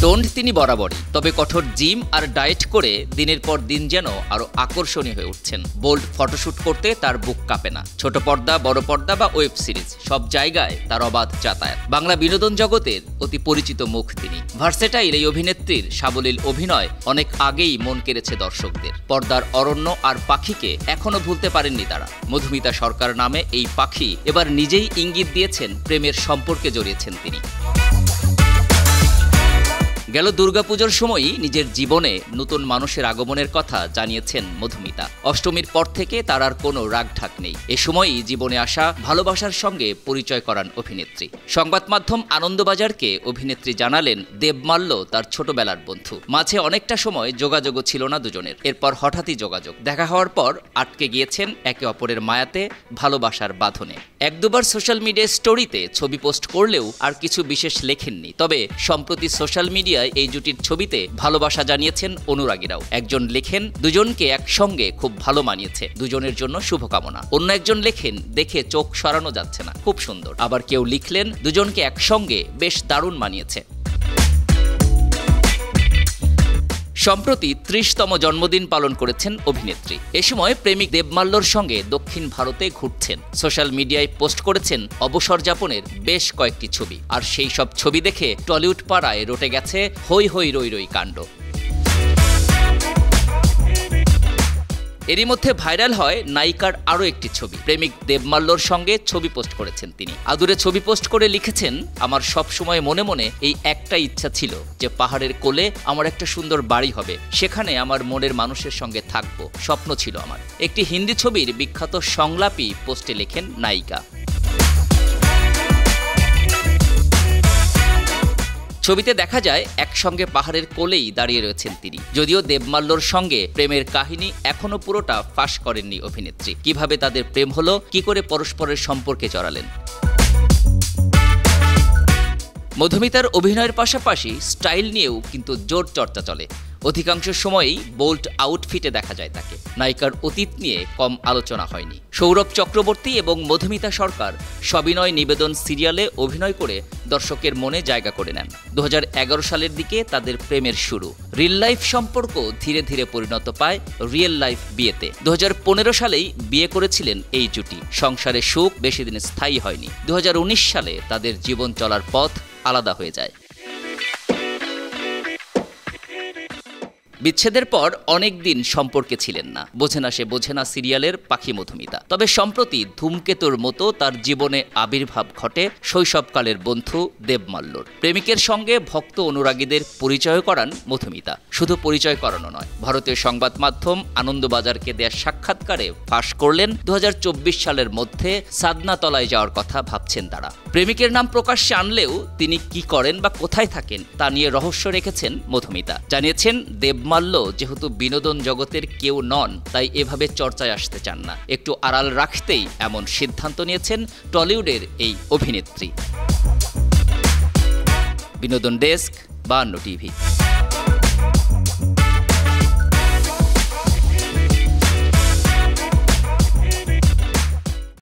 Toned তিনি বরাবরই, তবে কঠোর জিম আর ডায়েট করে দিনের পর দিন যেন আরো আকর্ষণীয় হয়ে উঠছেন। বোল্ড ফটোশুট করতে তার বুক কাঁপে না। ছোট পর্দা, বড় পর্দা বা ওয়েব সিরিজ সব জায়গায় তার অবাধ যাতায়াত। বাংলা বিনোদন জগতের অতি পরিচিত মুখ তিনি। ভার্সেটাইল এই অভিনেত্রীর সাবলীল অভিনয় অনেক আগেই মন কেড়েছে দর্শকদের। পর্দার অরণ্য আর পাখিকে এখনো ভুলতে পারেননি তারা। মধুমিতা সরকার নামে এই পাখি এবার নিজেই ইঙ্গিত দিয়েছেন প্রেমের সম্পর্কে জড়িয়েছেন তিনি। গেল দুর্গাপুজোর সময়ই নিজের জীবনে নতুন মানুষের আগমনের কথা জানিয়েছেন মধুমিতা। অষ্টমীর পর থেকে তার আর কোনো রাগঢাক নেই। এ সময়ই জীবনে আসা ভালোবাসার সঙ্গে পরিচয় করান অভিনেত্রী। সংবাদ মাধ্যম আনন্দবাজারকে অভিনেত্রী জানালেন দেবমাল্য তার ছোটবেলার বন্ধু। মাঝে অনেকটা সময় যোগাযোগও ছিল না দুজনের। এরপর হঠাৎই যোগাযোগ। দেখা হওয়ার পর আটকে গিয়েছেন একে অপরের মায়াতে, ভালোবাসার বাঁধনে। এক দুবার সোশ্যাল মিডিয়া স্টোরিতে ছবি পোস্ট করলেও আর কিছু বিশেষ লেখেননি। তবে সম্প্রতি সোশ্যাল মিডিয়ায় এই জুটির ছবিতে ভালোবাসা জানিয়েছেন অনুরাগীরাও। একজন লেখেন দুজনকে একসঙ্গে খুব ভালো মানিয়েছে, দুজনের জন্য শুভকামনা। অন্য একজন লেখেন দেখে চোখ সরানো যাচ্ছে না, খুব সুন্দর। আবার কেউ লিখলেন দুজনকে একসঙ্গে বেশ দারুণ মানিয়েছে। সম্প্রতি ৩০তম জন্মদিন পালন করেছেন অভিনেত্রী। এ সময় প্রেমিক দেবমাল্যর সঙ্গে দক্ষিণ ভারতে ঘুরছেন। সোশ্যাল মিডিয়ায় পোস্ট করেছেন অবসর যাপনের বেশ কয়েকটি ছবি। আর সেই সব ছবি দেখে টলিউড পাড়ায় রটে গেছে হই হই রই রই কাণ্ড। এরই মধ্যে ভাইরাল হয় নায়িকার আরও একটি ছবি। প্রেমিক দেবমাল্যর সঙ্গে ছবি পোস্ট করেছেন তিনি। আদুরে ছবি পোস্ট করে লিখেছেন, আমার সব সময় মনে মনে এই একটা ইচ্ছা ছিল যে পাহাড়ের কোলে আমার একটা সুন্দর বাড়ি হবে, সেখানে আমার মনের মানুষের সঙ্গে থাকবো, স্বপ্ন ছিল আমার। একটি হিন্দি ছবির বিখ্যাত সংলাপই পোস্টে লেখেন নায়িকা। ছবিতে দেখা যায় একসঙ্গে পাহাড়ের কোলেই দাঁড়িয়ে রয়েছেন তিনি। যদিও দেবমাল্যর সঙ্গে প্রেমের কাহিনী এখনো পুরোটা ফাঁস করেননি অভিনেত্রী। কিভাবে তাদের প্রেম হলো, কি করে পরস্পরের সম্পর্কে জড়ালেন। মধুমিতার অভিনয়ের পাশাপাশি স্টাইল নিয়েও কিন্তু জোর চর্চা চলে। অধিকাংশ সময়ই বোল্ড আউটফিটে দেখা যায় তাকে। নায়িকার অতীত নিয়ে কম আলোচনা হয়নি। সৌরভ চক্রবর্তী এবং মধুমিতা সরকার সবিনয় নিবেদন সিরিয়ালে অভিনয় করে দর্শকের মনে জায়গা করে নেন। ২০১১ সালের দিকে তাদের প্রেমের শুরু। রিল লাইফ সম্পর্ক ধীরে ধীরে পরিণত পায় রিয়েল লাইফ বিয়েতে। ২০১৫ সালেই বিয়ে করেছিলেন এই জুটি। সংসারের সুখ বেশি দিন স্থায়ী হয়নি। ২০১৯ সালে তাদের জীবন চলার পথ আলাদা হয়ে যায়। বিচ্ছেদের পর অনেক দিন সম্পর্কে ছিলেন না। বোঝে না সে বোঝে না সিরিয়ালের পাখি মধুমিতা। তবে সম্প্রতি ধূমকেতুর মতো তার জীবনে আবির্ভাব ঘটে শৈশবকালের বন্ধু দেবমাল্যর। প্রেমিকের সঙ্গে ভক্ত অনুরাগীদের পরিচয় করান মধুমিতা। শুধু পরিচয় করানো নয়, ভারতীয় সংবাদ মাধ্যম আনন্দবাজারকে দেয়া সাক্ষাৎকারে ফাঁস করলেন ২০২৪ সালের মধ্যে সাদনাতলায় যাওয়ার কথা ভাবছেন তারা। প্রেমিকের নাম প্রকাশ্যে আনলেও তিনি কি করেন বা কোথায় থাকেন তা নিয়ে রহস্য রেখেছেন মধুমিতা। জানিয়েছেন দেবমাল্য যেহেতু বিনোদন জগতের কেউ নন, তাই এভাবে চর্চায় আসতে চান না। একটু আড়াল রাখতেই এমন সিদ্ধান্ত নিয়েছেন টলিউডের এই অভিনেত্রী। বিনোদন ডেস্ক, ৫২ টিভি।